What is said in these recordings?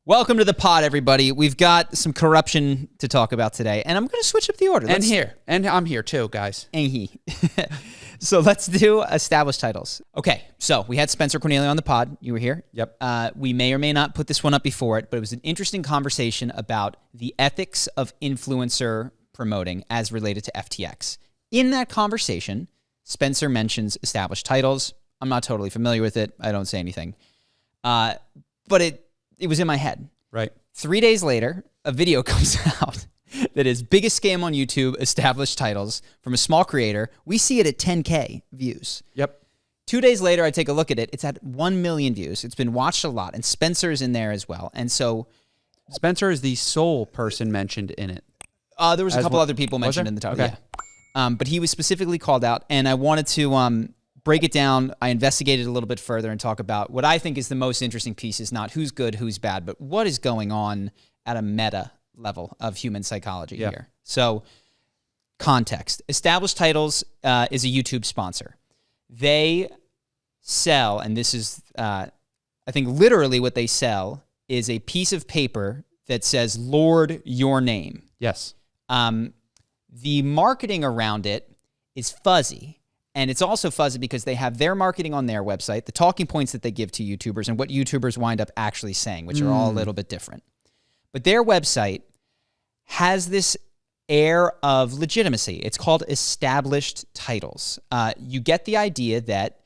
Welcome to the pod, everybody. We've got some corruption to talk about today, and I'm going to switch up the order. And I'm here too, guys. And he. So let's do established titles. Okay, so we had Spencer Cornelia on the pod. You were here. Yep. We may or may not put this one up before it, but it was an interesting conversation about the ethics of influencer promoting as related to FTX. In that conversation, Spencer mentions established titles. I'm not totally familiar with it. I don't say anything. But it was in my head. Right. 3 days later, a video comes out that is biggest scam on YouTube, established titles from a small creator. We see it at 10K views. Yep. 2 days later, I take a look at it. It's at 1 million views. It's been watched a lot, and Spencer's in there as well. And so Spencer is the sole person mentioned in it. there was a couple other people mentioned in the title. Okay. Yeah. But he was specifically called out, and I wanted to break it down. I investigated a little bit further and talk about what I think is the most interesting piece is not who's good, who's bad, but what is going on at a meta level of human psychology here. So context. Established Titles is a YouTube sponsor. They sell, and this is, I think literally what they sell is a piece of paper that says, Lord, your name. Yes. The marketing around it is fuzzy. And it's also fuzzy because they have their marketing on their website, the talking points that they give to YouTubers, and what YouTubers wind up actually saying, which are all a little bit different. But their website has this air of legitimacy. It's called established titles. You get the idea that,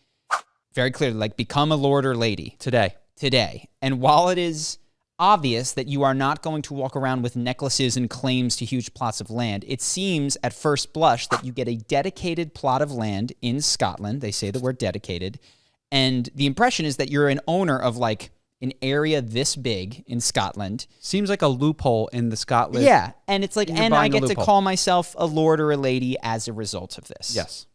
very clearly, like become a lord or lady Today. And while it is obvious that you are not going to walk around with necklaces and claims to huge plots of land, it seems at first blush that you get a dedicated plot of land in Scotland. They say the word dedicated. And the impression is that you're an owner of like an area this big in Scotland. Seems like a loophole in the Scotland. Yeah. And it's like, You're and I buying a get to loophole. call myself a lord or a lady as a result of this. Yes.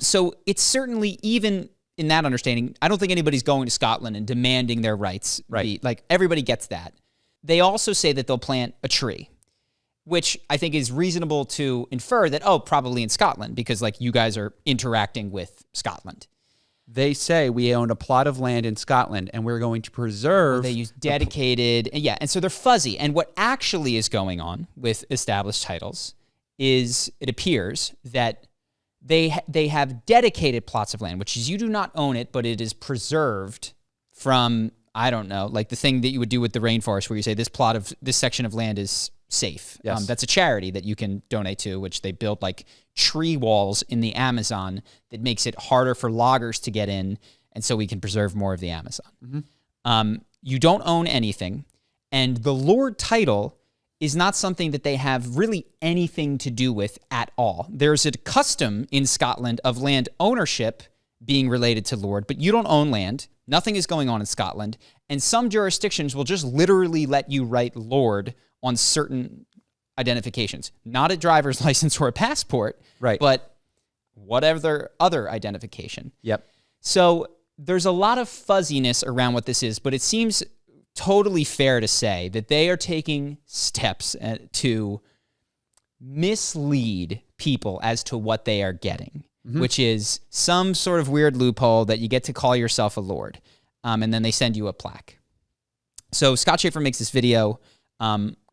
So it's certainly, even in that understanding, I don't think anybody's going to Scotland and demanding their rights. Right. Like everybody gets that. They also say that they'll plant a tree, which I think is reasonable to infer that, oh, probably in Scotland, because like you guys are interacting with Scotland. They say we own a plot of land in Scotland and we're going to preserve. They use dedicated, and so they're fuzzy. And what actually is going on with established titles is it appears that they have dedicated plots of land, which is you do not own it, but it is preserved from, I don't know, like the thing that you would do with the rainforest where you say this section of land is safe. Yes. That's a charity that you can donate to, which they build like tree walls in the Amazon that makes it harder for loggers to get in, and so we can preserve more of the Amazon. Mm-hmm. You don't own anything, and the Lord title is not something that they have really anything to do with at all. There's a custom in Scotland of land ownership being related to Lord, but you don't own land. Nothing is going on in Scotland. And some jurisdictions will just literally let you write Lord on certain identifications. Not a driver's license or a passport, Right. but whatever other identification. Yep. So there's a lot of fuzziness around what this is, but it seems totally fair to say that they are taking steps to mislead people as to what they are getting, which is some sort of weird loophole that you get to call yourself a lord, and then they send you a plaque. So Scott Schaefer makes this video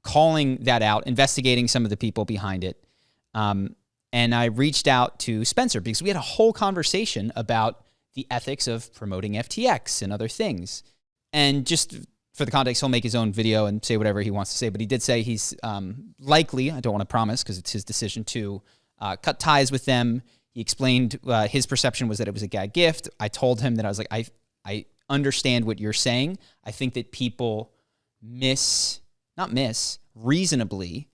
calling that out, investigating some of the people behind it, and I reached out to Spencer because we had a whole conversation about the ethics of promoting FTX and other things. And just for the context, he'll make his own video and say whatever he wants to say, but he did say he's likely, I don't want to promise because it's his decision, to cut ties with them. He explained his perception was that it was a gag gift. I told him that I was like, I understand what you're saying. I think that people reasonably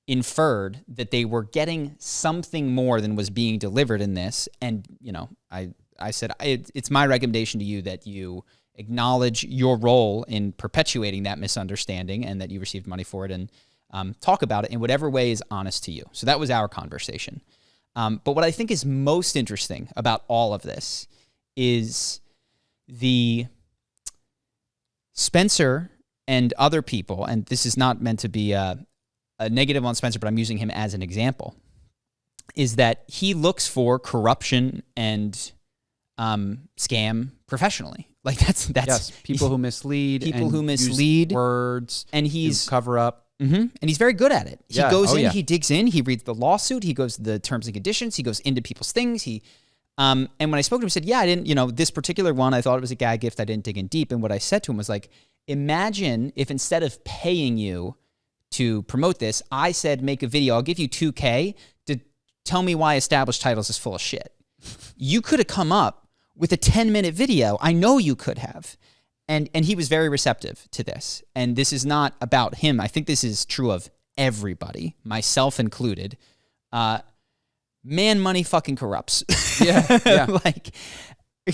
inferred that they were getting something more than was being delivered in this. And, I said, it's my recommendation to you that you acknowledge your role in perpetuating that misunderstanding and that you received money for it, and talk about it in whatever way is honest to you. So that was our conversation. But what I think is most interesting about all of this is the Spencer and other people, and this is not meant to be a negative on Spencer, but I'm using him as an example, is that he looks for corruption and scam professionally. Like that's Yes, people who mislead. People who use mislead. words And he's to cover up. and he's very good at it. He Yeah. goes Oh, in, yeah. he digs in, he reads the lawsuit, he goes to the terms and conditions, he goes into people's things. And when I spoke to him, he said, yeah, I didn't, this particular one, I thought it was a gag gift. I didn't dig in deep. And what I said to him was like, imagine if instead of paying you to promote this, I said, make a video, I'll give you $2,000 to tell me why Established Titles is full of shit. You could have come up with a 10-minute video. I know you could have. And he was very receptive to this. And this is not about him. I think this is true of everybody, myself included. Man, money fucking corrupts. Yeah. Like,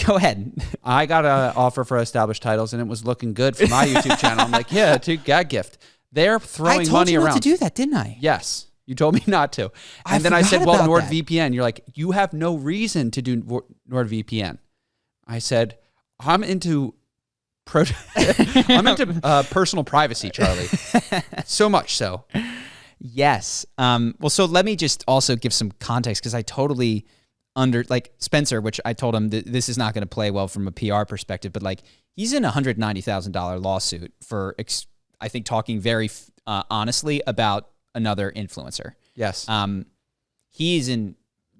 go ahead. I got an offer for Established Titles, and it was looking good for my YouTube channel. I'm like, yeah, gag gift. They're throwing money around. I told you not to do that, didn't I? Yes. You told me not to. And then I said, well, NordVPN. You're like, you have no reason to do NordVPN. I said, I'm into personal privacy, Charlie. So much so. Yes. Well, so let me just also give some context because I totally like Spencer, which I told him this is not going to play well from a PR perspective, but like he's in a $190,000 lawsuit for, I think, talking very honestly about another influencer. Yes. He's in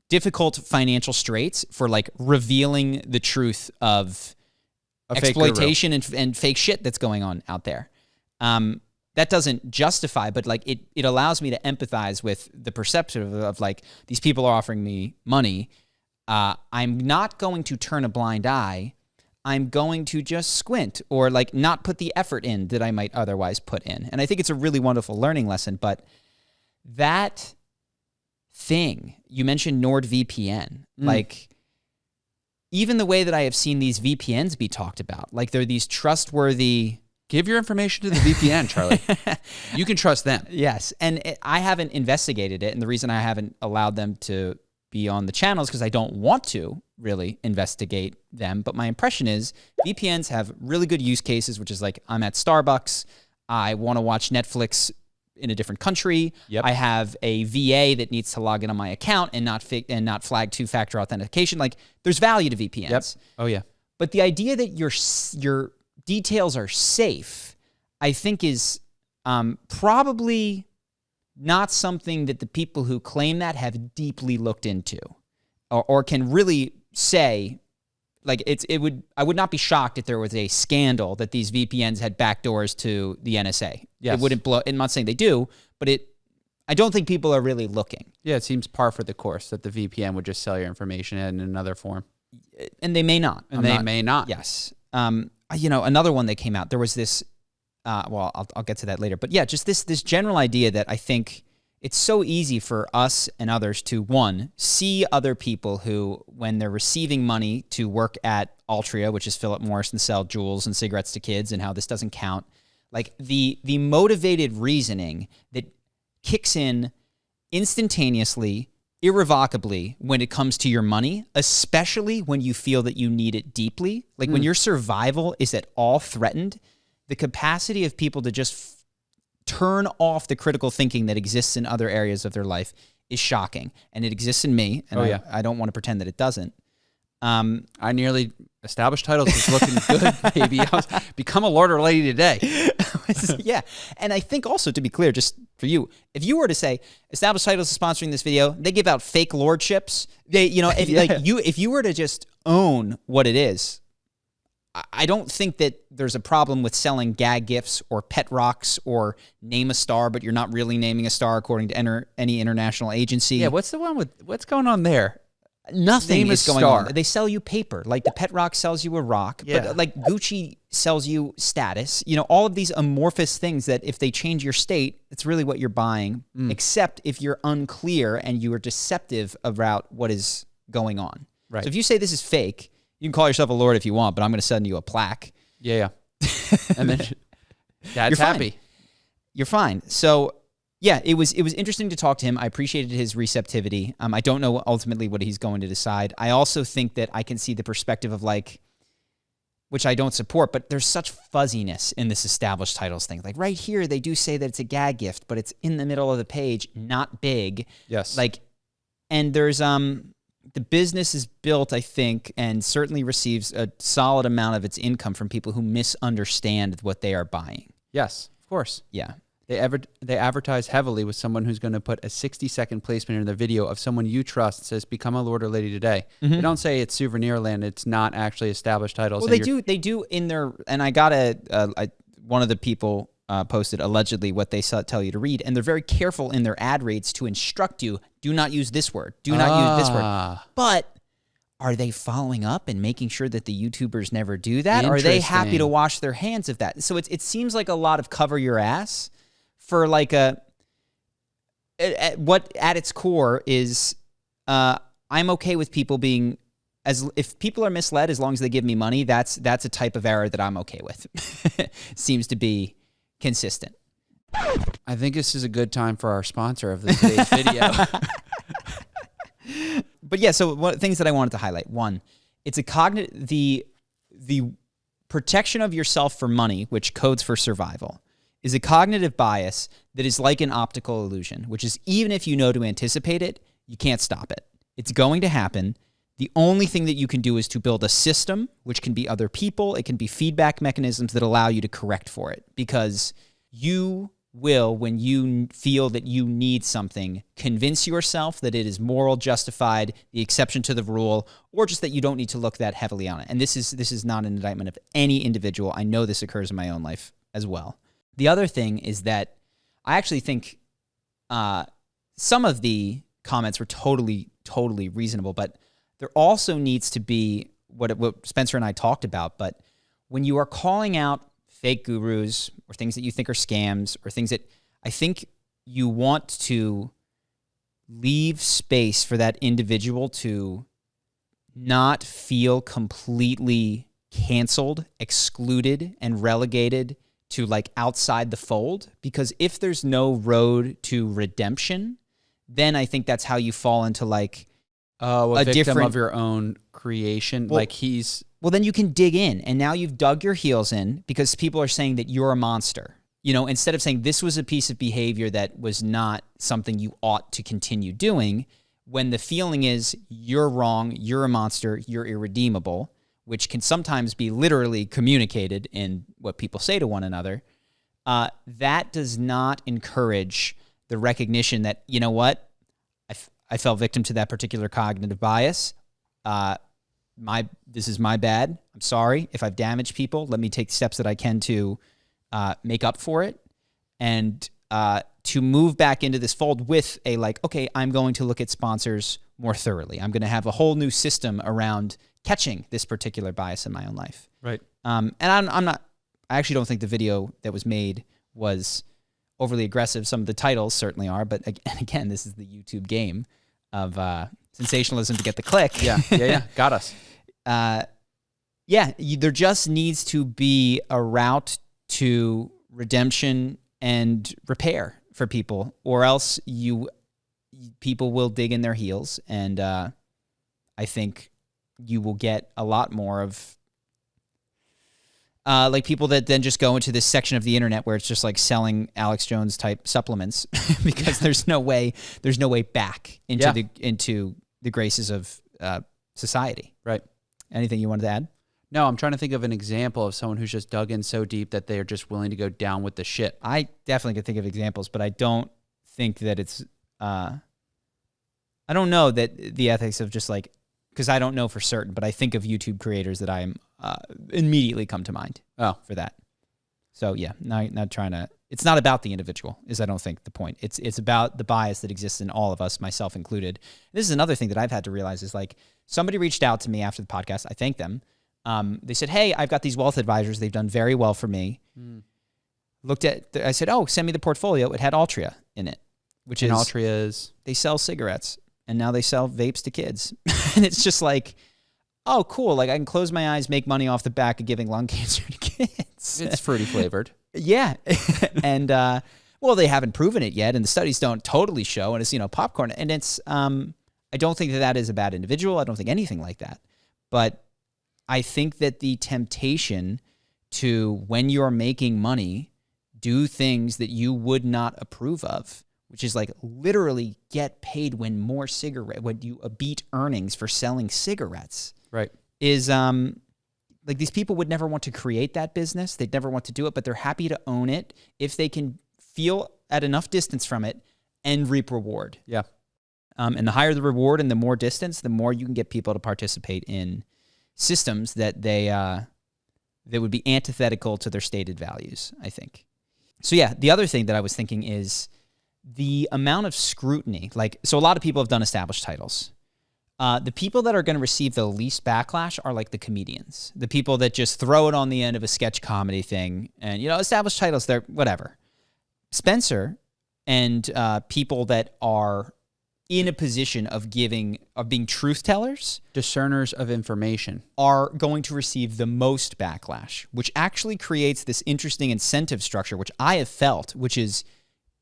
difficult financial straits for like revealing the truth of exploitation and fake shit that's going on out there. That doesn't justify, but like it allows me to empathize with the perception of like these people are offering me money. I'm not going to turn a blind eye. I'm going to just squint or like not put the effort in that I might otherwise put in. And I think it's a really wonderful learning lesson. But that thing, you mentioned NordVPN, like even the way that I have seen these VPNs be talked about, like they're these trustworthy... Give your information to the VPN, Charlie. You can trust them. Yes. And I haven't investigated it. And the reason I haven't allowed them to be on the channel is because I don't want to really investigate them. But my impression is VPNs have really good use cases, which is like I'm at Starbucks. I want to watch Netflix in a different country. Yep. I have a VA that needs to log in on my account and not flag two-factor authentication. Like there's value to VPNs. Yep. Oh, yeah. But the idea that your details are safe, I think is probably not something that the people who claim that have deeply looked into or can really say, like I would not be shocked if there was a scandal that these VPNs had backdoors to the NSA. Yes. It wouldn't blow, I'm not saying they do, but I don't think people are really looking. Yeah, it seems par for the course that the VPN would just sell your information in another form. And they may not. May not. Yes. Another one that came out, there was this, I'll get to that later. But yeah, just this general idea that I think it's so easy for us and others to, one, see other people who, when they're receiving money to work at Altria, which is Philip Morris, and sell jewels and cigarettes to kids and how this doesn't count, like the motivated reasoning that kicks in instantaneously, irrevocably when it comes to your money, especially when you feel that you need it deeply. Like when your survival is at all threatened, the capacity of people to just turn off the critical thinking that exists in other areas of their life is shocking. And it exists in me, and I don't want to pretend that it doesn't. I nearly Established Titles is looking good, baby. Become a lord or lady today. Yeah. And I think also, to be clear, just for you, if you were to say Established Titles is sponsoring this video, they give out fake lordships. If you were to just own what it is, I don't think that there's a problem with selling gag gifts or pet rocks or name a star, but you're not really naming a star according to any international agency. Yeah, what's going on there? Nothing is going on. They sell you paper. Like the pet rock sells you a rock, yeah. But like Gucci sells you status. All of these amorphous things that if they change your state, it's really what you're buying, except if you're unclear and you are deceptive about what is going on. Right. So if you say this is fake, you can call yourself a lord if you want, but I'm going to send you a plaque. Yeah. And then Dad's happy. You're fine. So yeah, it was interesting to talk to him. I appreciated his receptivity. I don't know ultimately what he's going to decide. I also think that I can see the perspective of like, which I don't support, but there's such fuzziness in this Established Titles thing. Like right here, they do say that it's a gag gift, but it's in the middle of the page, not big. Yes. Like, and there's the business is built, I think, and certainly receives a solid amount of its income from people who misunderstand what they are buying. Yes, of course. Yeah. They advertise heavily with someone who's going to put a 60-second placement in their video of someone you trust. Says, become a lord or lady today. Mm-hmm. They don't say it's souvenir land. It's not actually established titles. Well, they do in their, and I got one of the people posted allegedly what they tell you to read, and they're very careful in their ad rates to instruct you, do not use this word, do not use this word. But are they following up and making sure that the YouTubers never do that? Or are they happy to wash their hands of that? So it seems like a lot of cover your ass for like what at its core is I'm okay with people being, if people are misled, as long as they give me money, that's a type of error that I'm okay with. Seems to be consistent. I think this is a good time for our sponsor of today's video. But yeah, so things that I wanted to highlight. One, it's the protection of yourself for money, which codes for survival, is a cognitive bias that is like an optical illusion, which is even if you know to anticipate it, you can't stop it. It's going to happen. The only thing that you can do is to build a system, which can be other people. It can be feedback mechanisms that allow you to correct for it, because you will, when you feel that you need something, convince yourself that it is moral, justified, the exception to the rule, or just that you don't need to look that heavily on it. And this is not an indictment of any individual. I know this occurs in my own life as well. The other thing is that I actually think some of the comments were totally reasonable, but there also needs to be what Spencer and I talked about. But when you are calling out fake gurus or things that you think are scams or things that I think you want to leave space for that individual to not feel completely canceled, excluded, and relegated to like outside the fold. Because if there's no road to redemption, then I think that's how you fall into like a victim of your own creation. Well, then you can dig in, and now you've dug your heels in because people are saying that you're a monster. You know, instead of saying this was a piece of behavior that was not something you ought to continue doing, when the feeling is you're wrong, you're a monster, you're irredeemable, which can sometimes be literally communicated in what people say to one another, that does not encourage the recognition that, you know what, I fell victim to that particular cognitive bias. This is my bad. I'm sorry if I've damaged people. Let me take steps that I can to make up for it, and to move back into this fold with a like, okay, I'm going to look at sponsors more thoroughly. I'm going to have a whole new system around catching this particular bias in my own life. Right. And I actually don't think the video that was made was overly aggressive. Some of the titles certainly are, but again, this is the YouTube game of sensationalism to get the click. Yeah. Got us. There just needs to be a route to redemption and repair for people, or else people will dig in their heels, and I think you will get a lot more of like people that then just go into this section of the internet where it's just like selling Alex Jones type supplements because there's no way back into the graces of society. Right. Anything you wanted to add? No, I'm trying to think of an example of someone who's just dug in so deep that they are just willing to go down with the shit. I definitely could think of examples, but I don't think that it's I don't know that the ethics of just like, because I don't know for certain, but I think of YouTube creators that I'm immediately come to mind for that. So yeah, not trying to, it's not about the individual, is I don't think the point. It's about the bias that exists in all of us, myself included. This is another thing that I've had to realize is like, somebody reached out to me after the podcast. I thanked them. They said, hey, I've got these wealth advisors. They've done very well for me. I said, oh, send me the portfolio. It had Altria in it, which is Altria is, they sell cigarettes and now they sell vapes to kids. And it's just like, oh, cool. Like I can close my eyes, make money off the back of giving lung cancer to kids. It's fruity flavored. Yeah. And, well, they haven't proven it yet. And the studies don't totally show. And it's, popcorn. And it's, I don't think that is a bad individual. I don't think anything like that. But I think that the temptation to, when you're making money, do things that you would not approve of which is like literally get paid when you beat earnings for selling cigarettes. Right. Is like these people would never want to create that business. They'd never want to do it, but they're happy to own it if they can feel at enough distance from it and reap reward. Yeah. And the higher the reward and the more distance, the more you can get people to participate in systems that that would be antithetical to their stated values, I think. So yeah, the other thing that I was thinking is the amount of scrutiny. So a lot of people have done established titles. The people that are going to receive the least backlash are like the comedians, the people that just throw it on the end of a sketch comedy thing. And, established titles, they're whatever. Spencer and people that are in a position of being truth tellers, discerners of information, are going to receive the most backlash, which actually creates this interesting incentive structure, which I have felt, which is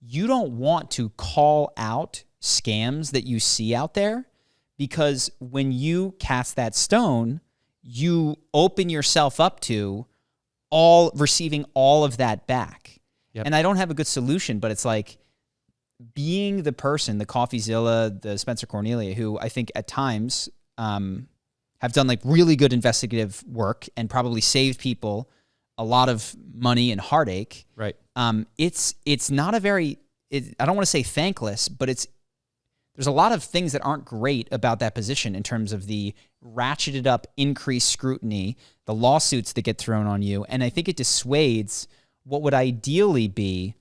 you don't want to call out scams that you see out there, because when you cast that stone, you open yourself up to receiving all of that back. Yep. And I don't have a good solution, but it's like being the person, the CoffeeZilla, the Spencer Cornelia, who I think at times have done like really good investigative work and probably saved people a lot of money and heartache. Right. It's not a very, I don't want to say thankless, but there's a lot of things that aren't great about that position in terms of the ratcheted up, increased scrutiny, the lawsuits that get thrown on you. And I think it dissuades what would ideally be,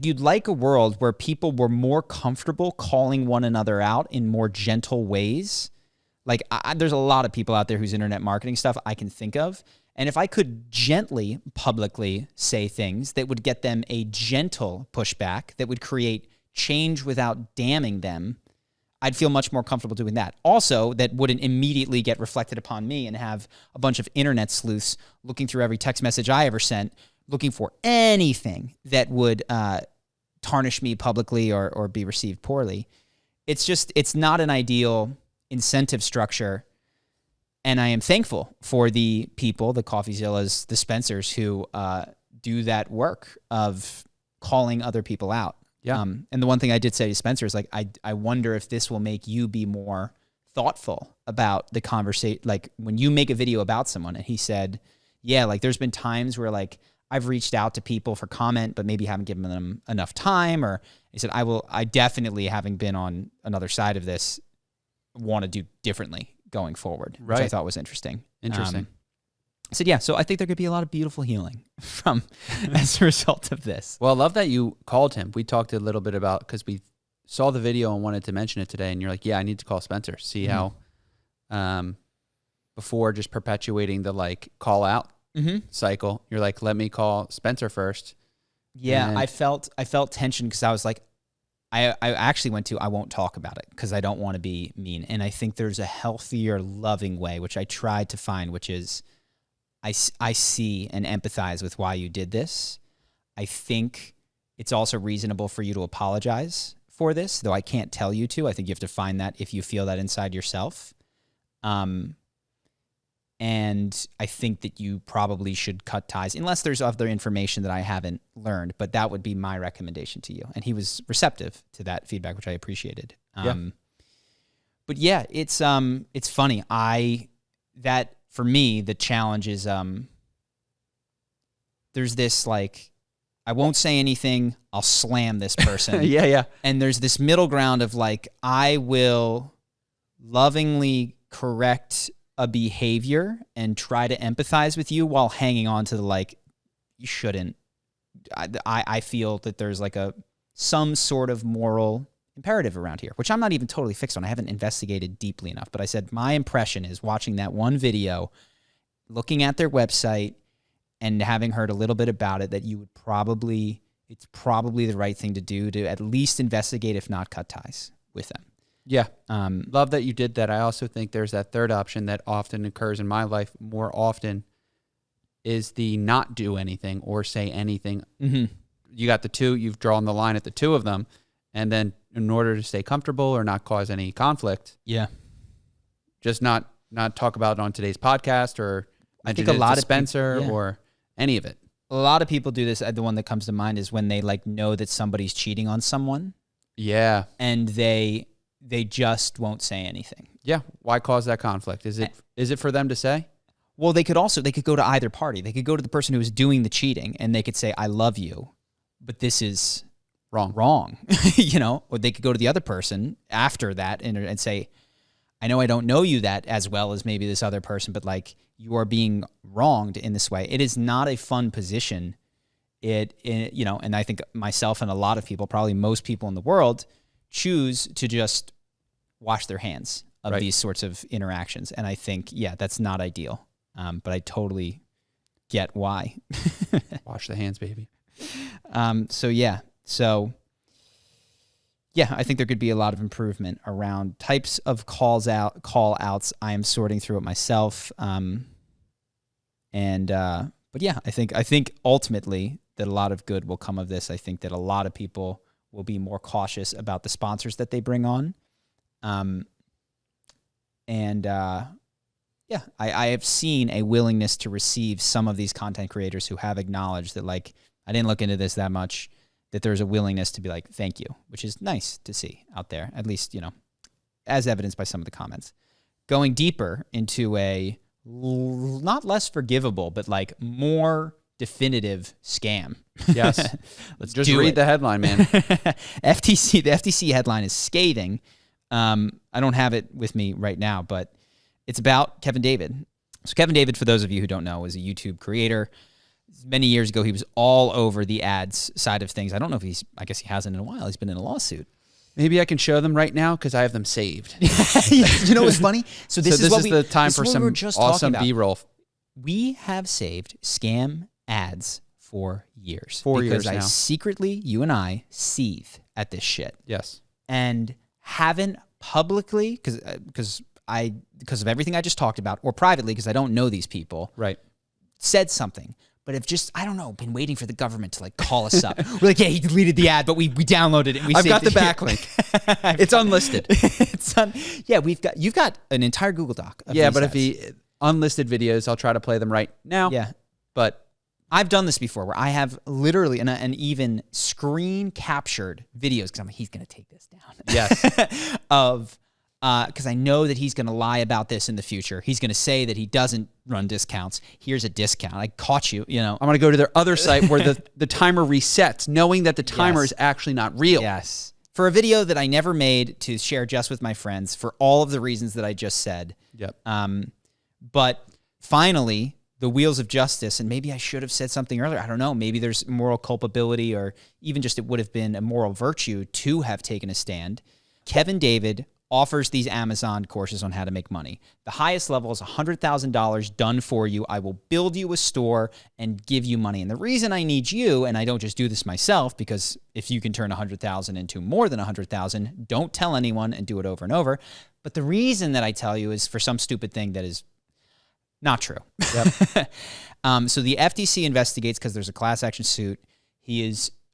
you'd like a world where people were more comfortable calling one another out in more gentle ways. There's a lot of people out there whose internet marketing stuff I can think of. And if I could gently, publicly say things that would get them a gentle pushback that would create change without damning them, I'd feel much more comfortable doing that. Also, that wouldn't immediately get reflected upon me and have a bunch of internet sleuths looking through every text message I ever sent, looking for anything that would tarnish me publicly or be received poorly. It's not an ideal incentive structure. And I am thankful for the people, the CoffeeZillas, the Spencers, who do that work of calling other people out. Yeah. And the one thing I did say to Spencer is I wonder if this will make you be more thoughtful about the conversation. Like when you make a video about someone, and he said, yeah, there's been times where I've reached out to people for comment, but maybe haven't given them enough time. Or he said, I definitely, having been on another side of this, want to do differently going forward, which I thought was interesting. Interesting. I said, yeah, so I think there could be a lot of beautiful healing as a result of this. Well, I love that you called him. We talked a little bit about, because we saw the video and wanted to mention it today, and you're like, yeah, I need to call Spencer, see how, before just perpetuating the call out cycle, you're like, let me call Spencer first. Yeah, and I felt tension because I was like, I actually went to, I won't talk about it because I don't want to be mean. And I think there's a healthier, loving way, which I tried to find, which is, I see and empathize with why you did this. I think it's also reasonable for you to apologize for this, though I can't tell you to. I think you have to find that if you feel that inside yourself. And I think that you probably should cut ties, unless there's other information that I haven't learned, but that would be my recommendation to you. And he was receptive to that feedback, which I appreciated. But yeah, it's funny. For me, the challenge is, there's this I won't say anything, I'll slam this person. Yeah. And there's this middle ground of I will lovingly correct a behavior and try to empathize with you while hanging on to the you shouldn't. I feel that there's some sort of moral imperative around here, which I'm not even totally fixed on. I haven't investigated deeply enough, but I said my impression is, watching that one video, looking at their website and having heard a little bit about it, that it's probably the right thing to do to at least investigate, if not cut ties with them. Yeah. Love that you did that. I also think there's that third option that often occurs in my life more often, is the not do anything or say anything. Mm-hmm. You got the two, you've drawn the line at the two of them. And then in order to stay comfortable or not cause any conflict, just not talk about it on today's podcast, or I think a lot of Spencer or any of it. A lot of people do this. The one that comes to mind is when they like know that somebody's cheating on someone. Yeah. And they just won't say anything. Yeah. Why cause that conflict? Is it for them to say? Well, they could go to either party. They could go to the person who was doing the cheating and they could say, I love you, but this is wrong. You know, or they could go to the other person after that and say, I know I don't know you that as well as maybe this other person, but like you are being wronged in this way. It is not a fun position. You know, and I think myself and a lot of people, probably most people in the world, choose to just wash their hands of these sorts of interactions. And I think, yeah, that's not ideal. But I totally get why. Wash the hands, baby. So I think there could be a lot of improvement around types of call outs. I am sorting through it myself. But yeah, I think ultimately that a lot of good will come of this. I think that a lot of people will be more cautious about the sponsors that they bring on. Yeah, I have seen a willingness to receive some of these content creators who have acknowledged that, like, I didn't look into this that much, that there's a willingness to be like, thank you, which is nice to see out there, at least, you know, as evidenced by some of the comments. Going deeper into a not less forgivable, but like more definitive scam. Yes. Let's just read the headline, man. The FTC headline is scathing. I don't have it with me right now, but it's about Kevin David. So Kevin David, for those of you who don't know, is a YouTube creator. Many years ago, he was all over the ads side of things. I don't know if I guess he hasn't in a while. He's been in a lawsuit. Maybe I can show them right now because I have them saved. You know what's funny? So this is the time for some awesome B-roll. We have saved scam ads for years. 4 years because now. Secretly, you and I seethe at this shit. Yes. And haven't publicly, because of everything I just talked about, or privately, because I don't know these people, right, said something, but have just, I don't know, been waiting for the government to like call us up. We're like, yeah, he deleted the ad, but we downloaded it. And I've got the backlink. It's unlisted. You've got an entire Google Doc. Of but ads. if he unlisted videos, I'll try to play them right now. Yeah, but I've done this before where I have literally and even screen captured videos because he's going to take this down. Yes. Because I know that he's going to lie about this in the future. He's going to say that he doesn't run discounts. Here's a discount. I caught you, you know. I'm going to go to their other site where the timer resets, knowing that the timer is actually not real. Yes. For a video that I never made to share just with my friends for all of the reasons that I just said. Yep. But finally, the wheels of justice, and maybe I should have said something earlier. I don't know. Maybe there's moral culpability or even just it would have been a moral virtue to have taken a stand. Kevin David offers these Amazon courses on how to make money. The highest level is $100,000 done for you. I will build you a store and give you money. And the reason I need you, and I don't just do this myself, because if you can turn 100,000 into more than 100,000, don't tell anyone and do it over and over. But the reason that I tell you is for some stupid thing that is not true. Yep. So the FTC investigates because there's a class action suit.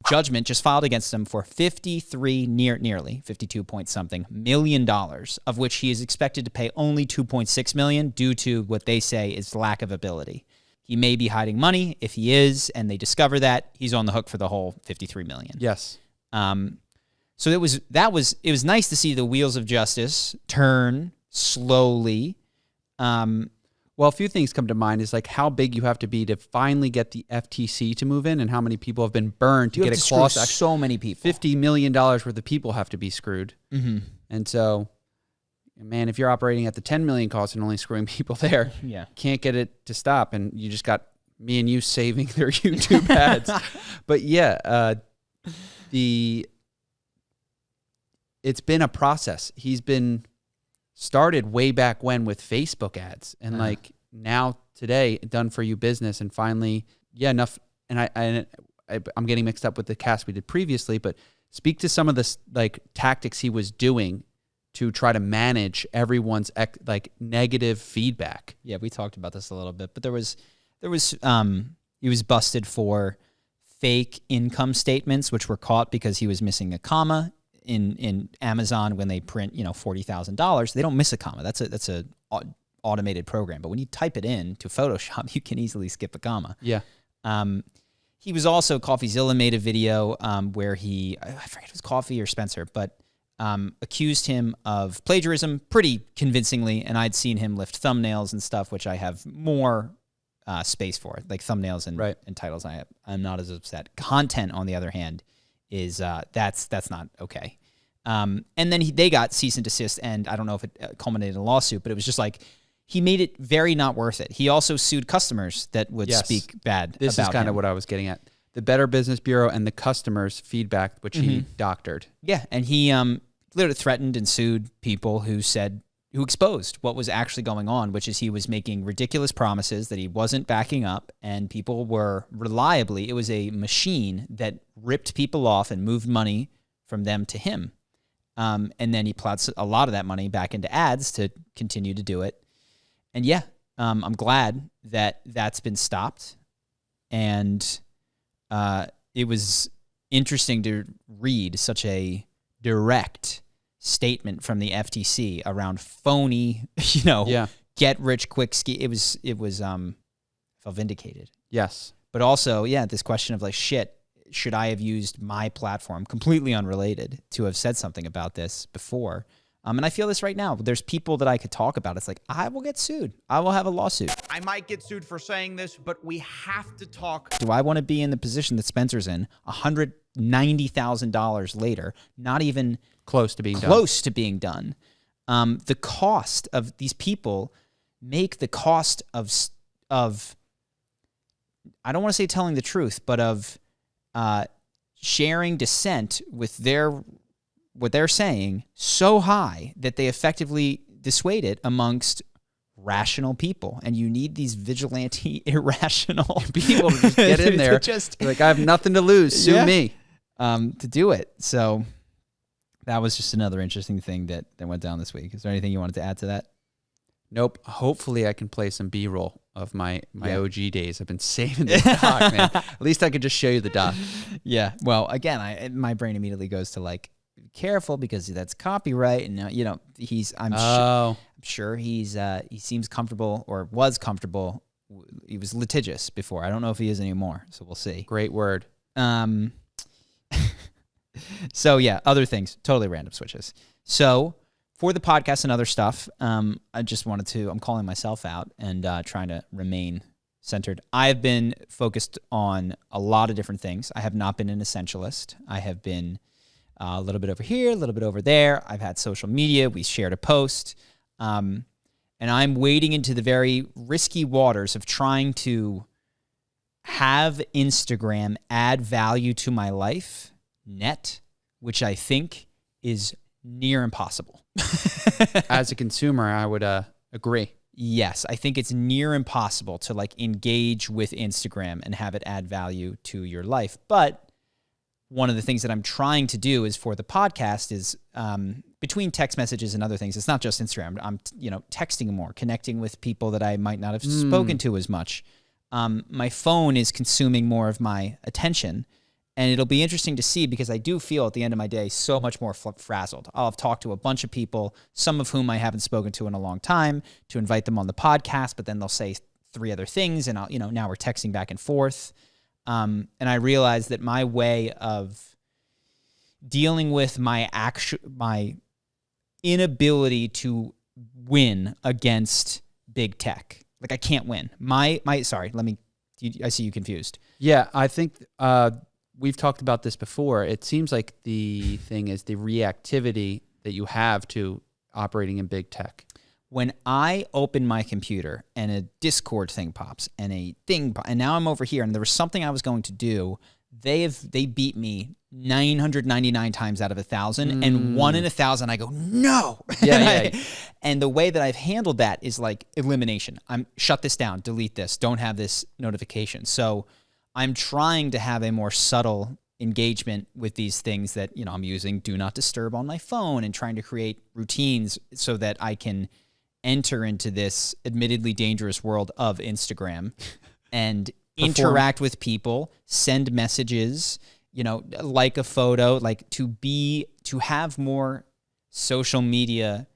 Judgment just filed against him for nearly 52 point something million dollars, of which he is expected to pay only 2.6 million due to what they say is lack of ability. He may be hiding money. If he is, and they discover that, he's on the hook for the whole 53 million. Yes. So it was nice to see the wheels of justice turn slowly. Well, a few things come to mind is like how big you have to be to finally get the FTC to move in and how many people have been burned to get a class action. So many people. $50 million worth of people have to be screwed. Mm-hmm. And so, man, if you're operating at the 10 million cost and only screwing people there, can't get it to stop. And you just got me and you saving their YouTube ads. But yeah, it's been a process. He's been started way back when with Facebook ads and like now today done for you business and finally enough. And I'm getting mixed up with the cast we did previously, but speak to some of the like tactics he was doing to try to manage everyone's like negative feedback. Yeah, we talked about this a little bit, but there was he was busted for fake income statements, which were caught because he was missing a comma. In Amazon, when they print, $40,000, they don't miss a comma. That's a automated program. But when you type it in to Photoshop, you can easily skip a comma. Yeah. he was also, CoffeeZilla made a video where I forget if it was Coffee or Spencer, but accused him of plagiarism pretty convincingly, and I'd seen him lift thumbnails and stuff, which I have more space for, like thumbnails and titles. I'm not as upset. Content, on the other hand, is that's not okay. And then they got cease and desist, and I don't know if it culminated in a lawsuit, but it was just like, he made it very not worth it. He also sued customers that would speak bad about him. This is kind of what I was getting at. The Better Business Bureau and the customers' feedback, which he doctored. Yeah, and he literally threatened and sued people who exposed what was actually going on, which is he was making ridiculous promises that he wasn't backing up, and people were reliably, it was a machine that ripped people off and moved money from them to him. And then he plowed a lot of that money back into ads to continue to do it. And yeah, I'm glad that that's been stopped. And it was interesting to read such a direct statement from the FTC around phony, get rich quick scheme. It was felt vindicated. Yes. But also, this question of like, shit, should I have used my platform, completely unrelated, to have said something about this before? And I feel this right now. There's people that I could talk about. It's like, I will get sued. I will have a lawsuit. I might get sued for saying this, but we have to talk. Do I want to be in the position that Spencer's in, $190,000 later, not even close to being done? The cost of these people make the cost of I don't want to say telling the truth, but of sharing dissent with what they're saying so high that they effectively dissuade it amongst rational people. And you need these vigilante, irrational people to just get in there. Like, I have nothing to lose. Sue me. To do it. So that was just another interesting thing that went down this week. Is there anything you wanted to add to that? Nope. Hopefully I can play some B-roll of my OG days. I've been saving this doc, man. At least I could just show you the doc. Yeah. Well, again, my brain immediately goes to like, be careful because that's copyright, and I'm sure he seems comfortable, or was comfortable. He was litigious before. I don't know if he is anymore, so we'll see. Great word. So yeah, other things, totally random switches. So for the podcast and other stuff, I just I'm calling myself out and trying to remain centered. I have been focused on a lot of different things. I have not been an essentialist. I have been a little bit over here, a little bit over there. I've had social media. We shared a post. And I'm wading into the very risky waters of trying to have Instagram add value to my life net, which I think is near impossible. As a consumer, I would agree. Yes, I think it's near impossible to like engage with Instagram and have it add value to your life. But one of the things that I'm trying to do is for the podcast is between text messages and other things. It's not just Instagram. I'm texting more, connecting with people that I might not have spoken to as much. My phone is consuming more of my attention, and it'll be interesting to see because I do feel at the end of my day so much more frazzled. I'll have talked to a bunch of people, some of whom I haven't spoken to in a long time, to invite them on the podcast, but then they'll say 3 other things, and now we're texting back and forth. And I realized that my way of dealing with my inability to win against big tech, like I can't win. I see you confused. Yeah, I think we've talked about this before. It seems like the thing is the reactivity that you have to operating in big tech. When I open my computer and a Discord thing pops and a thing, and now I'm over here and there was something I was going to do, they beat me 999 times out of 1,000, and 1 in 1,000 I go, no. And the way that I've handled that is like elimination. I'm shut this down, delete this, don't have this notification. So I'm trying to have a more subtle engagement with these things that, I'm using do not disturb on my phone and trying to create routines so that I can enter into this admittedly dangerous world of Instagram and interact with people, send messages, like a photo, like to have more social media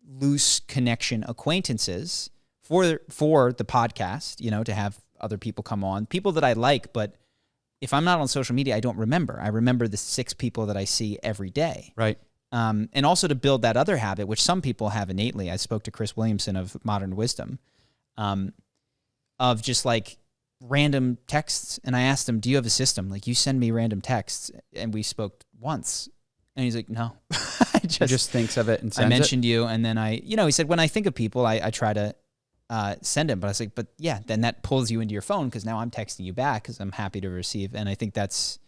loose connection acquaintances for the podcast, to have other people come on, people that I like, but if I'm not on social media, I don't remember. I remember the 6 people that I see every day. Right. And also to build that other habit, which some people have innately. I spoke to Chris Williamson of Modern Wisdom, of just like random texts. And I asked him, do you have a system? Like, you send me random texts. And we spoke once. And he's like, no. He just thinks of it and sends I mentioned you. And then he said, when I think of people, I try to send him. But I was like, but yeah, then that pulls you into your phone because now I'm texting you back because I'm happy to receive. And I think that's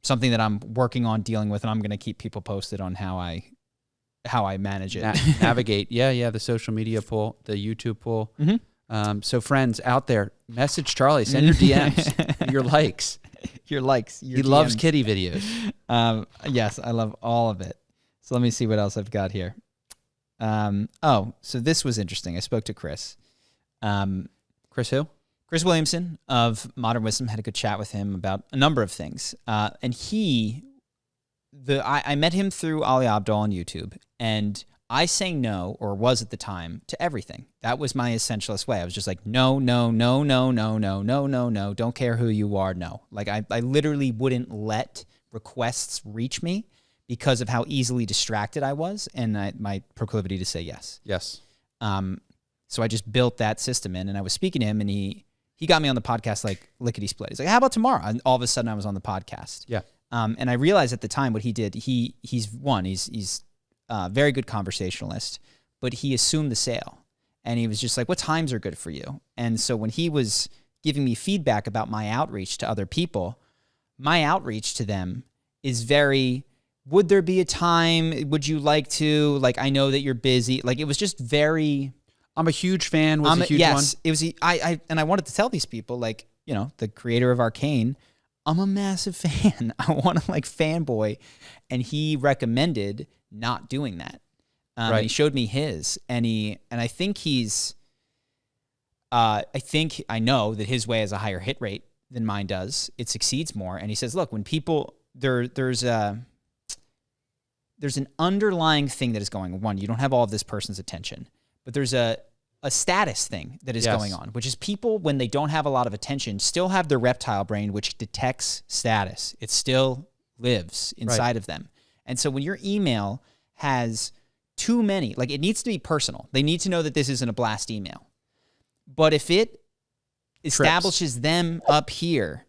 something that I'm working on dealing with, and I'm going to keep people posted on how I manage it. Navigate. Yeah, the social media pool, the YouTube pool. Mm-hmm. So friends out there, message Charlie, send your DMs, your likes. Your likes. He loves kitty videos. Yes, I love all of it. So let me see what else I've got here. So this was interesting. I spoke to Chris. Chris who? Chris Williamson of Modern Wisdom. Had a good chat with him about a number of things. And I met him through Ali Abdaal on YouTube, and I say no, or was at the time, to everything. That was my essentialist way. I was just like, no, no, no, no, no, no, no, no, no. Don't care who you are, no. Like I literally wouldn't let requests reach me because of how easily distracted I was and my proclivity to say yes. Yes. So I just built that system in, and I was speaking to him, and he got me on the podcast like lickety split. He's like, how about tomorrow? And all of a sudden I was on the podcast. Yeah. And I realized at the time what he did, he's a very good conversationalist, but he assumed the sale. And he was just like, what times are good for you? And so when he was giving me feedback about my outreach to other people, my outreach to them is very, would there be a time? Would you like to? Like, I know that you're busy. Like, it was just very... I'm a huge fan. Was a huge one. Yes, it was. I wanted to tell these people, like, the creator of Arcane, I'm a massive fan. I want to like fanboy, and he recommended not doing that. Right. He showed me his, and I think I know that his way has a higher hit rate than mine does. It succeeds more, and he says, look, when people there's an underlying thing that is going on. One, you don't have all of this person's attention. But there's a status thing that is going on, which is people, when they don't have a lot of attention, still have their reptile brain, which detects status. It still lives inside of them. And so when your email has too many, like, it needs to be personal. They need to know that this isn't a blast email. But if it establishes them up here,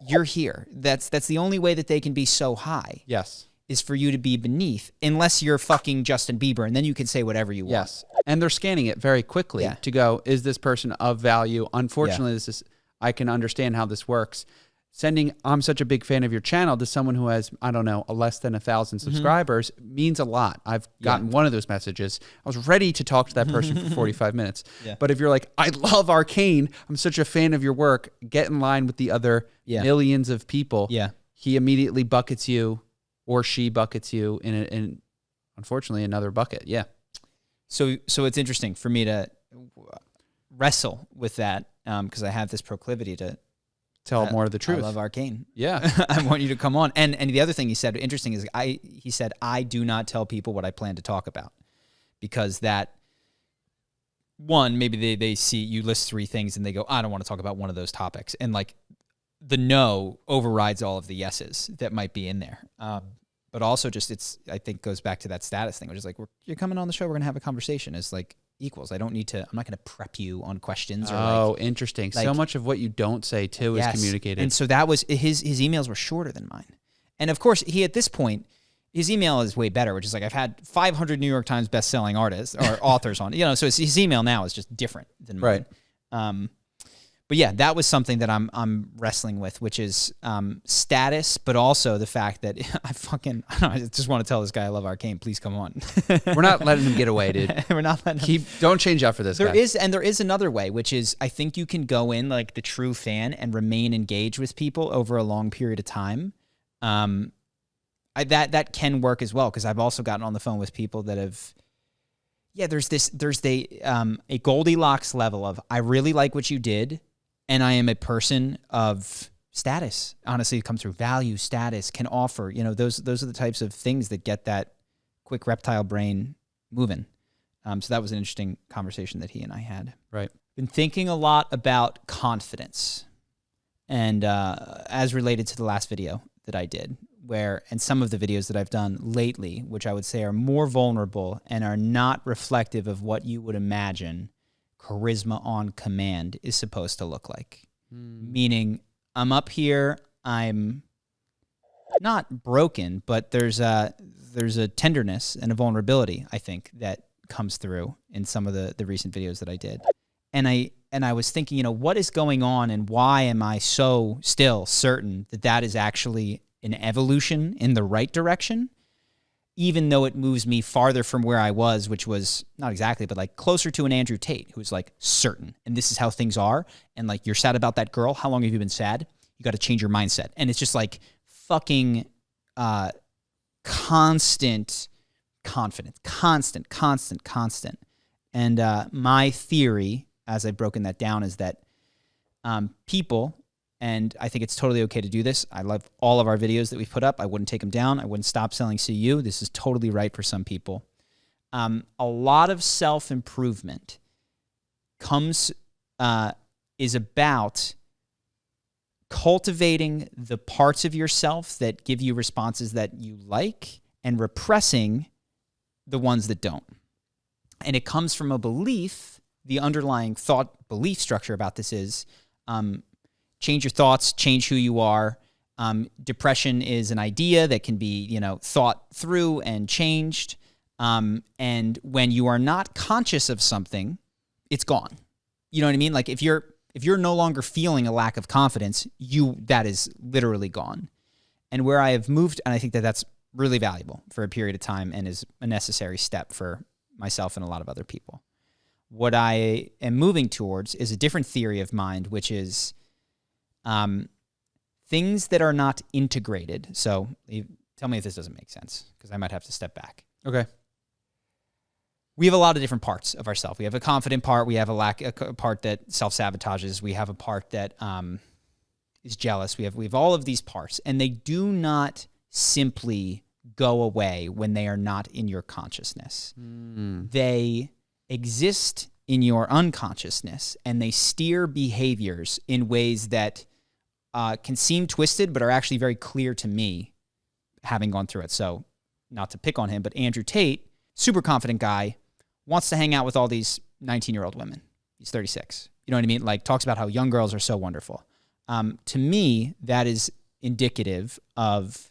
you're here. That's the only way that they can be so high. Yes. Is for you to be beneath, unless you're fucking Justin Bieber, and then you can say whatever you want. Yes. And they're scanning it very quickly to go, is this person of value? Unfortunately, I can understand how this works. Sending, I'm such a big fan of your channel, to someone who has, I don't know, less than 1,000 subscribers means a lot. I've gotten one of those messages. I was ready to talk to that person for 45 minutes. Yeah. But if you're like, I love Arcane, I'm such a fan of your work, get in line with the other millions of people. Yeah. He immediately buckets you, or she buckets you in unfortunately another bucket. Yeah. So it's interesting for me to wrestle with that because I have this proclivity to tell more of the truth. I love Arcane. Yeah. I want you to come on. And the other thing he said, interesting, is he said, I do not tell people what I plan to talk about, because that, one, maybe they see you list 3 things and they go, I don't want to talk about one of those topics. And like, the no overrides all of the yeses that might be in there. But also just, I think goes back to that status thing, which is like, you're coming on the show, we're going to have a conversation as like equals. I'm not going to prep you on questions. Or interesting. So much of what you don't say too is communicated. And so that was, his emails were shorter than mine. And of course at this point, his email is way better, which is like, I've had 500 New York Times bestselling artists or authors on, so his email now is just different than mine. Right. But yeah, that was something that I'm wrestling with, which is status, but also the fact that I just want to tell this guy I love Arcane. Please come on. We're not letting him get away, dude. We're not letting him. Don't change out for this guy. There is another way, which is I think you can go in like the true fan and remain engaged with people over a long period of time. That can work as well, because I've also gotten on the phone with people that have. Yeah, there's a Goldilocks level of, I really like what you did, and I am a person of status. Honestly, it comes through value, status, can offer. Those are the types of things that get that quick reptile brain moving. So that was an interesting conversation that he and I had. Right. Been thinking a lot about confidence. and as related to the last video that I did, and some of the videos that I've done lately, which I would say are more vulnerable and are not reflective of what you would imagine charisma on command is supposed to look like. Meaning, I'm up here, I'm not broken, but there's a tenderness and a vulnerability, I think, that comes through in some of the recent videos that I did. And I was thinking, what is going on and why am I so still certain that is actually an evolution in the right direction, even though it moves me farther from where I was, which was not exactly, but like closer to an Andrew Tate, who's like certain, and this is how things are. And like, you're sad about that girl. How long have you been sad? You got to change your mindset. And it's just like fucking constant confidence, constant. And my theory, as I've broken that down, is that people, and I think it's totally okay to do this. I love all of our videos that we've put up. I wouldn't take them down. I wouldn't stop selling CU. This is totally right for some people. A lot of self-improvement is about cultivating the parts of yourself that give you responses that you like and repressing the ones that don't. And it comes from a belief. The underlying thought belief structure about this is change your thoughts, change who you are. Depression is an idea that can be, thought through and changed. And when you are not conscious of something, it's gone. You know what I mean? Like if you're no longer feeling a lack of confidence, that is literally gone. And where I have moved, and I think that that's really valuable for a period of time and is a necessary step for myself and a lot of other people. What I am moving towards is a different theory of mind, which is things that are not integrated. So tell me if this doesn't make sense, because I might have to step back. Okay. We have a lot of different parts of ourselves. We have a confident part. We have a part that self-sabotages. We have a part that is jealous. We have all of these parts, and they do not simply go away when they are not in your consciousness. They exist in your unconsciousness, and they steer behaviors in ways that can seem twisted, but are actually very clear to me, having gone through it. So, not to pick on him, but Andrew Tate, super confident guy, wants to hang out with all these 19-year-old women. He's 36. You know what I mean? Like, talks about how young girls are so wonderful. To me, that is indicative of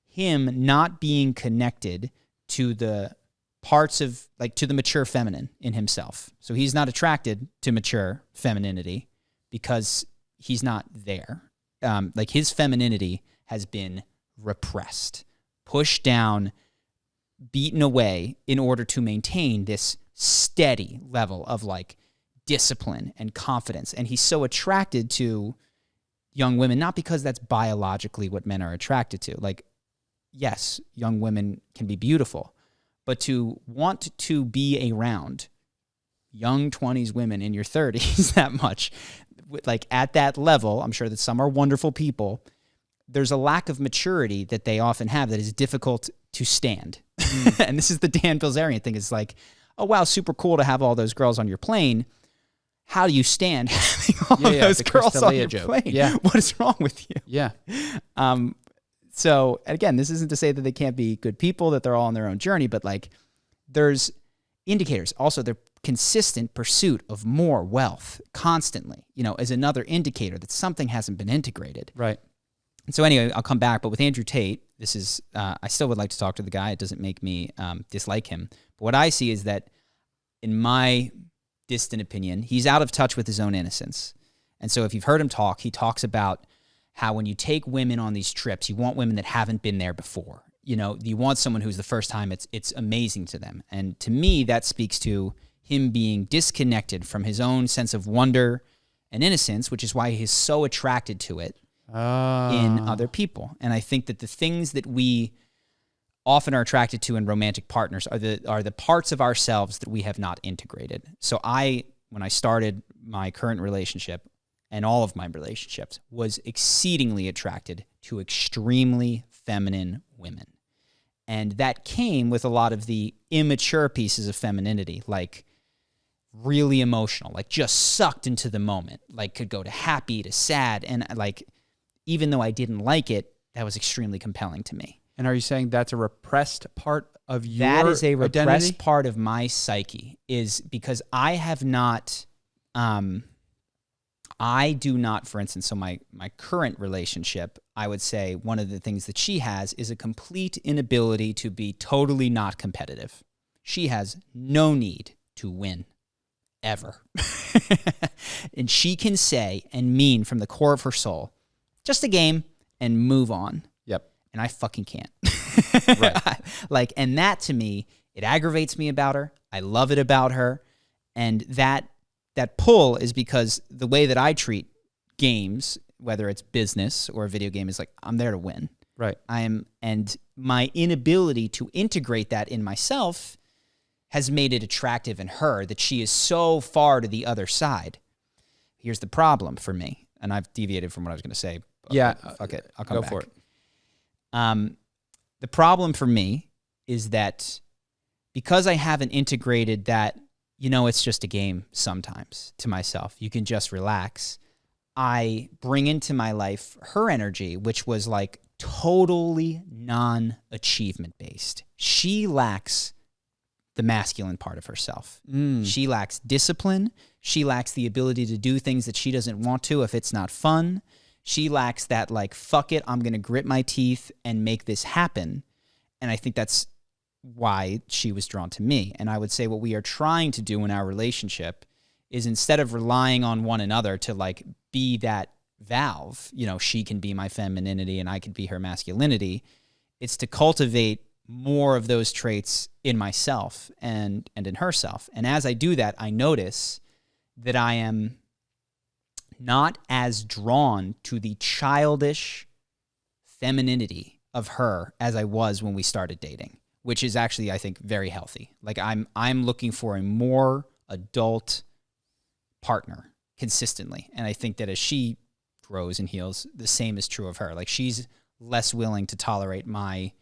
him not being connected to the parts of, to the mature feminine in himself. So he's not attracted to mature femininity because he's not there. His femininity has been repressed, pushed down, beaten away in order to maintain this steady level of discipline and confidence. And he's so attracted to young women, not because that's biologically what men are attracted to. Yes, young women can be beautiful, but to want to be around young 20s women in your 30s that much, at that level, I'm sure that some are wonderful people, there's a lack of maturity that they often have that is difficult to stand. And this is the Dan Bilzerian thing. It's oh, wow, super cool to have all those girls on your plane. How do you stand having all those girls on your plane? Yeah. What is wrong with you? Yeah. So again, this isn't to say that they can't be good people, that they're all on their own journey, but there's indicators. Also, their consistent pursuit of more wealth constantly, as another indicator that something hasn't been integrated. Right. And so anyway, I'll come back, but with Andrew Tate, this is, I still would like to talk to the guy. It doesn't make me dislike him. But what I see is that, in my distant opinion, he's out of touch with his own innocence. And so if you've heard him talk, he talks about how when you take women on these trips, you want women that haven't been there before. You want someone who's the first time it's amazing to them. And to me, that speaks to him being disconnected from his own sense of wonder and innocence, which is why he's so attracted to it in other people. And I think that the things that we often are attracted to in romantic partners are the parts of ourselves that we have not integrated. So when I started my current relationship, and all of my relationships, was exceedingly attracted to extremely feminine women. And that came with a lot of the immature pieces of femininity, like really emotional, like just sucked into the moment, like could go to happy to sad. And like, even though I didn't like it, that was extremely compelling to me. And are you saying that's a repressed part of your That is a repressed identity? part of my psyche, is because I have not, I do not, for instance, so my current relationship, I would say one of the things that she has is a complete inability to be totally not competitive. She has no need to win, ever. And she can say and mean from the core of her soul, just a game, and move on. Yep. And I fucking can't. Right. Like, and that to me, it aggravates me about her. I love it about her. And that pull is because the way that I treat games, whether it's business or a video game, is like, I'm there to win. Right. And my inability to integrate that in myself has made it attractive in her that she is so far to the other side. Here's the problem for me, and I've deviated from what I was going to say. Yeah. Fuck it. I'll come back. Go for it. The problem for me is that because I haven't integrated that, it's just a game sometimes to myself, you can just relax, I bring into my life her energy, which was like totally non-achievement based. She lacks the masculine part of herself. She lacks discipline. She lacks the ability to do things that she doesn't want to if it's not fun. She lacks that, like, fuck it, I'm going to grit my teeth and make this happen. And I think that's why she was drawn to me. And I would say what we are trying to do in our relationship is, instead of relying on one another to, like, be that valve, she can be my femininity and I can be her masculinity, it's to cultivate more of those traits in myself and in herself. And as I do that, I notice that I am not as drawn to the childish femininity of her as I was when we started dating, which is actually, I think, very healthy. Like, I'm looking for a more adult partner consistently. And I think that as she grows and heals, the same is true of her. Like, she's less willing to tolerate my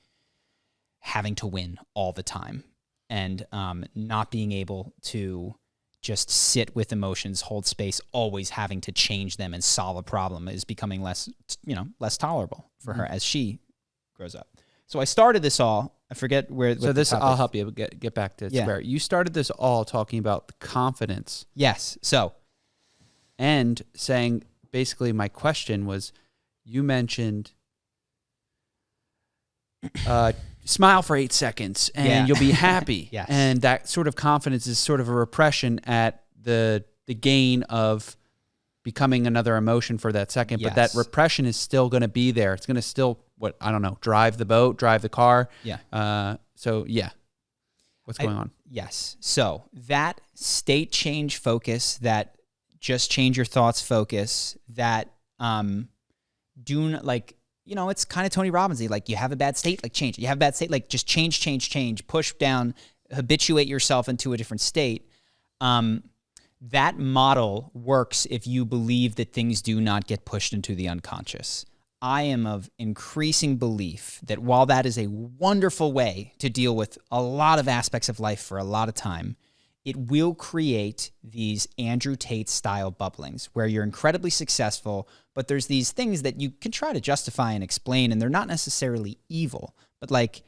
having to win all the time and not being able to just sit with emotions, hold space, always having to change them and solve a problem is becoming less tolerable for her as she grows up. So I started this all, I forget where. So this, I'll help you get back to square. You started this all talking about the confidence. Yes. So. And saying, basically my question was, you mentioned smile for 8 seconds and you'll be happy. Yes. And that sort of confidence is sort of a repression at the gain of becoming another emotion for that second. Yes. But that repression is still going to be there. It's going to still, drive the boat, drive the car. Yeah. What's going on? Yes. So that state change focus, that just change your thoughts focus, that it's kind of Tony Robbins-y. Like, you have a bad state, like, change it. You have a bad state, like, just change, push down, habituate yourself into a different state. That model works if you believe that things do not get pushed into the unconscious. I am of increasing belief that while that is a wonderful way to deal with a lot of aspects of life for a lot of time, it will create these Andrew Tate style bubblings where you're incredibly successful, but there's these things that you can try to justify and explain, and they're not necessarily evil, but like,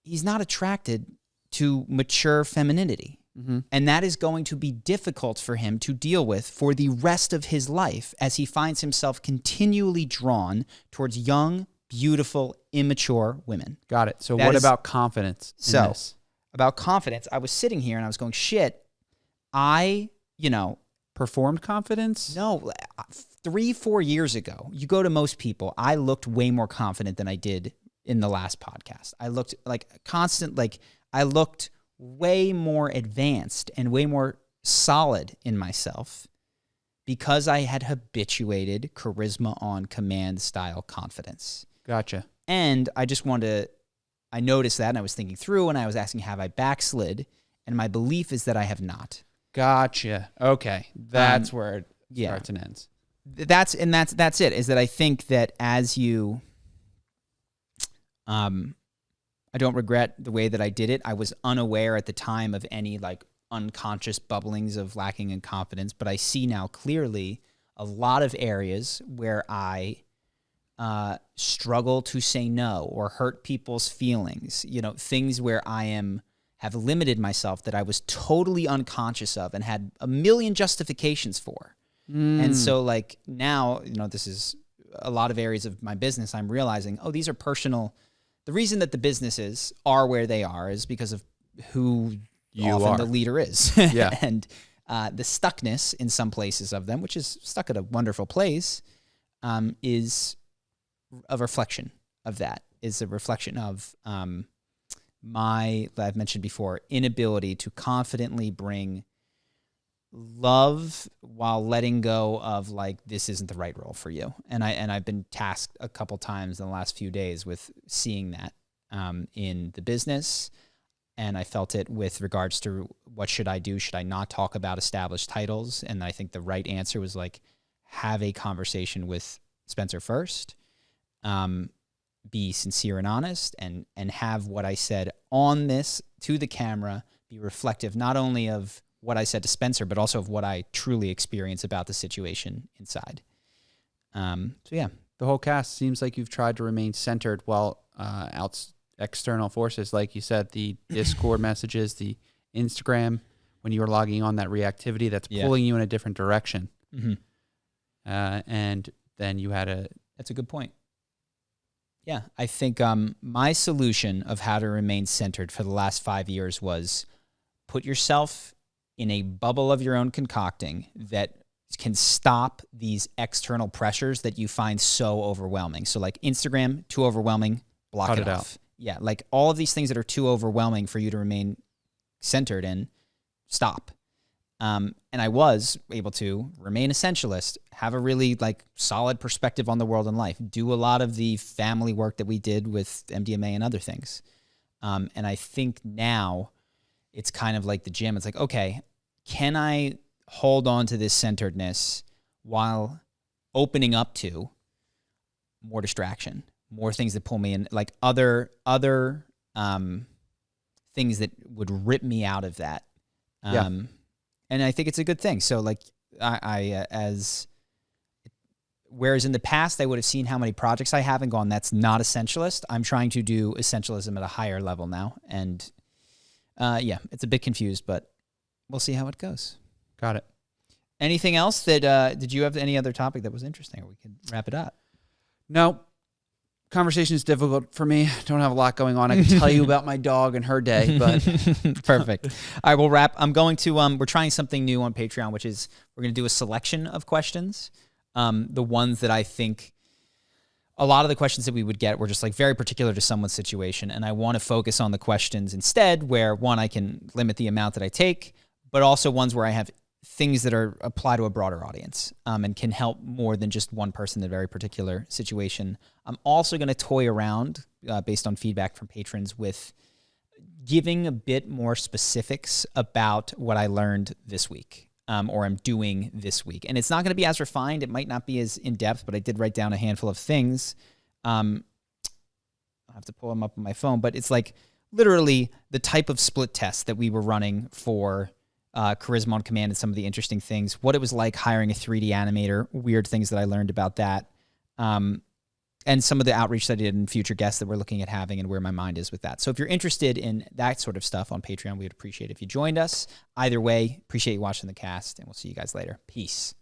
he's not attracted to mature femininity. Mm-hmm. And that is going to be difficult for him to deal with for the rest of his life as he finds himself continually drawn towards young, beautiful, immature women. Got it. So what about confidence in this? About confidence, I was sitting here and I was going, shit, performed confidence? No, 3-4 years ago, you go to most people, I looked way more confident than I did in the last podcast. I looked I looked way more advanced and way more solid in myself because I had habituated charisma on command style confidence. Gotcha. And I noticed that and I was thinking through and I was asking, have I backslid? And my belief is that I have not. Gotcha. Okay. That's where it starts and ends. That's it, is that I think that as you, I don't regret the way that I did it. I was unaware at the time of any like unconscious bubblings of lacking in confidence, but I see now clearly a lot of areas where I struggle to say no or hurt people's feelings, things where have limited myself that I was totally unconscious of and had a million justifications for. And so like now, this is a lot of areas of my business. I'm realizing, these are personal. The reason that the businesses are where they are is because of who the leader is. Yeah. And the stuckness in some places of them, which is stuck at a wonderful place, is a reflection of that, is a reflection of I've mentioned before, inability to confidently bring love while letting go of like, this isn't the right role for you. And I've been tasked a couple times in the last few days with seeing that in the business. And I felt it with regards to what should I do? Should I not talk about established titles? And I think the right answer was like, have a conversation with Spencer first, be sincere and honest, and have what I said on this to the camera be reflective not only of what I said to Spencer, but also of what I truly experience about the situation inside. So yeah. The whole cast seems like you've tried to remain centered while external forces, like you said, the Discord messages, the Instagram, when you were logging on, that reactivity that's pulling you in a different direction. Mm-hmm. And then you had That's a good point. Yeah, I think my solution of how to remain centered for the last 5 years was put yourself in a bubble of your own concocting that can stop these external pressures that you find so overwhelming. So like Instagram, too overwhelming, block it off. Yeah, like all of these things that are too overwhelming for you to remain centered in, stop. And I was able to remain essentialist, have a really like solid perspective on the world and life, do a lot of the family work that we did with MDMA and other things. And I think now it's kind of like the gym. It's like, okay, can I hold on to this centeredness while opening up to more distraction, more things that pull me in, like other things that would rip me out of that. And I think it's a good thing. So like whereas in the past I would have seen how many projects I have and gone, that's not essentialist. I'm trying to do essentialism at a higher level now. And it's a bit confused, but we'll see how it goes. Got it. Anything else that, did you have any other topic that was interesting, or we could wrap it up? No. Conversation is difficult for me. Don't have a lot going on. I can tell you about my dog and her day, but perfect. All right, we'll wrap. I'm going to, we're trying something new on Patreon, which is we're going to do a selection of questions. The ones that I think, a lot of the questions that we would get were just like very particular to someone's situation. And I want to focus on the questions instead where, one, I can limit the amount that I take, but also ones where I have things that apply to a broader audience and can help more than just one person in a very particular situation. I'm also going to toy around based on feedback from patrons with giving a bit more specifics about what I learned this week or I'm doing this week. And it's not going to be as refined. It might not be as in-depth, but I did write down a handful of things. I'll have to pull them up on my phone, but it's like literally the type of split test that we were running for Charisma on Command and some of the interesting things, what it was like hiring a 3D animator, weird things that I learned about that, and some of the outreach that I did and future guests that we're looking at having and where my mind is with that. So if you're interested in that sort of stuff on Patreon, we would appreciate it if you joined us. Either way, appreciate you watching the cast, and we'll see you guys later. Peace.